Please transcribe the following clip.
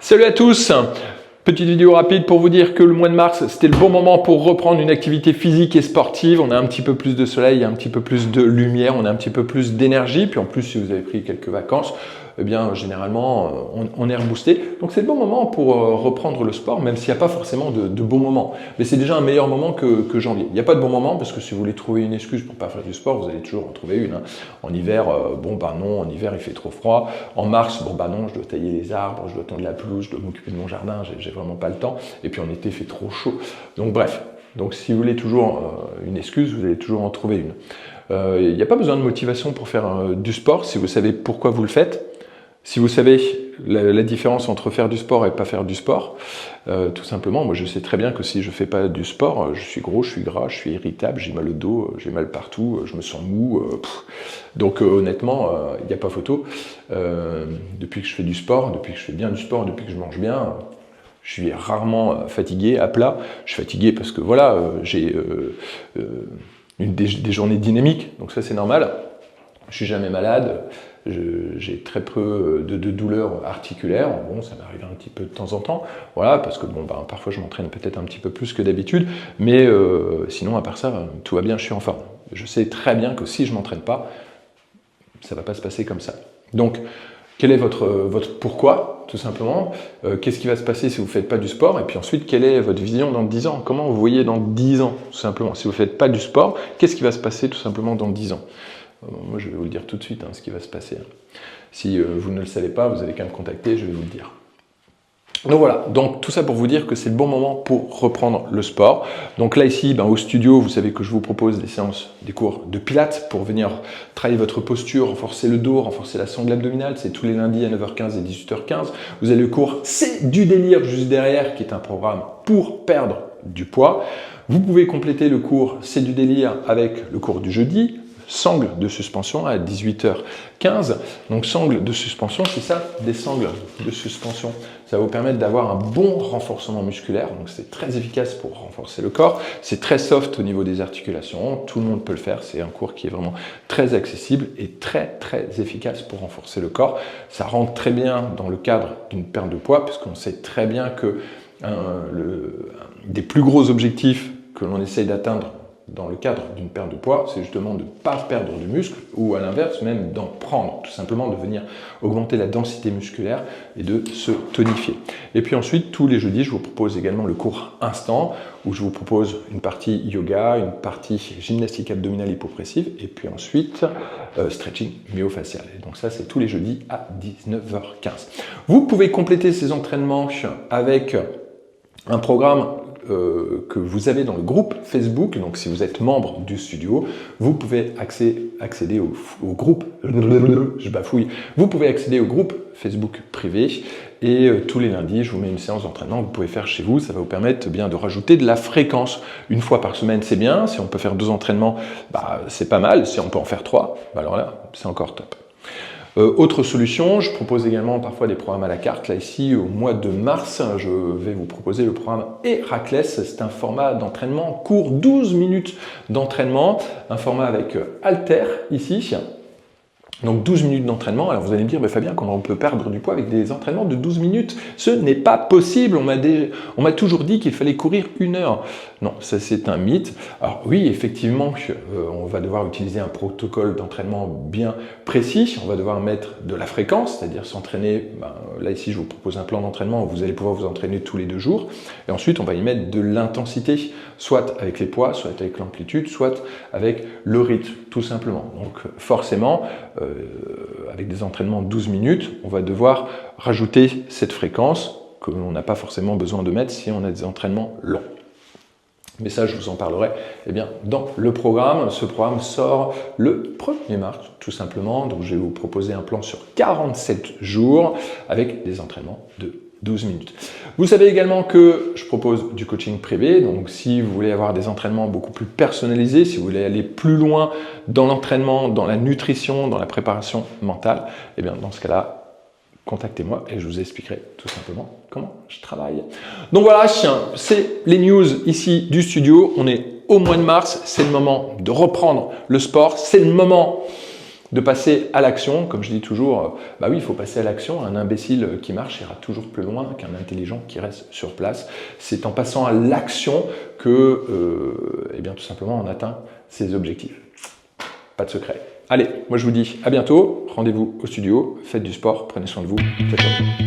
Salut à tous! Petite vidéo rapide pour vous dire que le mois de mars, c'était le bon moment pour reprendre une activité physique et sportive. On a un petit peu plus de soleil, un petit peu plus de lumière, on a un petit peu plus d'énergie. Puis en plus, si vous avez pris quelques vacances, eh bien, généralement, on est reboosté. Donc, c'est le bon moment pour reprendre le sport, même s'il n'y a pas forcément de bons moments. Mais c'est déjà un meilleur moment que janvier. Il n'y a pas de bon moment parce que si vous voulez trouver une excuse pour ne pas faire du sport, vous allez toujours en trouver une. En hiver, non, en hiver, il fait trop froid. En mars, non, je dois tailler les arbres, je dois tondre la pelouse, je dois m'occuper de mon jardin, j'ai vraiment pas le temps. Et puis en été, il fait trop chaud. Donc, bref. Donc, si vous voulez toujours une excuse, vous allez toujours en trouver une. Il n'y a pas besoin de motivation pour faire du sport si vous savez pourquoi vous le faites. Si vous savez la différence entre faire du sport et pas faire du sport, tout simplement, moi je sais très bien que si je ne fais pas du sport, je suis gros, je suis gras, je suis irritable, j'ai mal au dos, j'ai mal partout, je me sens mou. Donc honnêtement, il n'y a pas photo. Depuis que je fais du sport, depuis que je fais bien du sport, depuis que je mange bien, je suis rarement fatigué, à plat. Je suis fatigué parce que voilà, j'ai des journées dynamiques, donc ça c'est normal. Je suis jamais malade, j'ai très peu de douleurs articulaires. Bon, ça m'arrive un petit peu de temps en temps, voilà, parce que parfois je m'entraîne peut-être un petit peu plus que d'habitude, mais sinon à part ça, tout va bien, je suis en forme. Je sais très bien que si je m'entraîne pas, ça va pas se passer comme ça. Donc, quel est votre pourquoi, tout simplement? Qu'est-ce qui va se passer si vous ne faites pas du sport? Et puis ensuite, quelle est votre vision dans 10 ans? Comment vous voyez dans 10 ans, tout simplement? Si vous ne faites pas du sport, qu'est-ce qui va se passer tout simplement dans 10 ans? Moi, je vais vous le dire tout de suite, ce qui va se passer. Si vous ne le savez pas, vous n'avez qu'à me contacter, je vais vous le dire. Donc voilà, donc tout ça pour vous dire que c'est le bon moment pour reprendre le sport. Donc là ici, au studio, vous savez que je vous propose des séances, des cours de pilates pour venir travailler votre posture, renforcer le dos, renforcer la sangle abdominale. C'est tous les lundis à 9h15 et 18h15. Vous avez le cours C'est du délire juste derrière, qui est un programme pour perdre du poids. Vous pouvez compléter le cours C'est du délire avec le cours du jeudi, sangle de suspension à 18h15. Donc sangle de suspension, c'est ça, des sangles de suspension. Ça va vous permettre d'avoir un bon renforcement musculaire. Donc c'est très efficace pour renforcer le corps. C'est très soft au niveau des articulations. Tout le monde peut le faire. C'est un cours qui est vraiment très accessible et très efficace pour renforcer le corps. Ça rentre très bien dans le cadre d'une perte de poids puisqu'on sait très bien que des plus gros objectifs que l'on essaye d'atteindre dans le cadre d'une perte de poids, c'est justement de ne pas perdre du muscle ou à l'inverse même d'en prendre, tout simplement de venir augmenter la densité musculaire et de se tonifier. Et puis ensuite, tous les jeudis, je vous propose également le cours Instant où je vous propose une partie yoga, une partie gymnastique abdominale hypopressive et puis ensuite stretching myofascial. Et donc ça, c'est tous les jeudis à 19h15. Vous pouvez compléter ces entraînements avec un programme que vous avez dans le groupe Facebook. Donc si vous êtes membre du studio, vous pouvez accéder au groupe, je bafouille, vous pouvez accéder au groupe Facebook privé et tous les lundis, je vous mets une séance d'entraînement que vous pouvez faire chez vous. Ça va vous permettre bien de rajouter de la fréquence. Une fois par semaine, c'est bien. Si on peut faire 2 entraînements, c'est pas mal. Si on peut en faire 3, alors là, c'est encore top. Autre solution, je propose également parfois des programmes à la carte. Là ici, au mois de mars, je vais vous proposer le programme Héraclès. C'est un format d'entraînement court, 12 minutes d'entraînement, un format avec haltère ici. Donc 12 minutes d'entraînement. Alors vous allez me dire, Fabien, comment on peut perdre du poids avec des entraînements de 12 minutes? Ce n'est pas possible. On m'a toujours dit qu'il fallait courir 1 heure. Non, ça c'est un mythe. Alors oui, effectivement, on va devoir utiliser un protocole d'entraînement bien précis. On va devoir mettre de la fréquence, c'est-à-dire s'entraîner. Là ici, je vous propose un plan d'entraînement où vous allez pouvoir vous entraîner tous les 2 jours. Et ensuite, on va y mettre de l'intensité, soit avec les poids, soit avec l'amplitude, soit avec le rythme, tout simplement. Donc forcément, avec des entraînements de 12 minutes, on va devoir rajouter cette fréquence que l'on n'a pas forcément besoin de mettre si on a des entraînements longs. Mais ça, je vous en parlerai dans le programme. Ce programme sort le 1er mars, tout simplement. Donc, je vais vous proposer un plan sur 47 jours avec des entraînements de 12 minutes. Vous savez également que je propose du coaching privé. Donc, si vous voulez avoir des entraînements beaucoup plus personnalisés, si vous voulez aller plus loin dans l'entraînement, dans la nutrition, dans la préparation mentale, dans ce cas-là, contactez-moi et je vous expliquerai tout simplement comment je travaille. Donc voilà, c'est les news ici du studio. On est au mois de mars, c'est le moment de reprendre le sport, c'est le moment de passer à l'action. Comme je dis toujours, bah oui, il faut passer à l'action. Un imbécile qui marche ira toujours plus loin qu'un intelligent qui reste sur place. C'est en passant à l'action que, eh bien, tout simplement, on atteint ses objectifs. Pas de secret. Allez, moi je vous dis à bientôt. Rendez-vous au studio. Faites du sport. Prenez soin de vous. Ciao, ciao.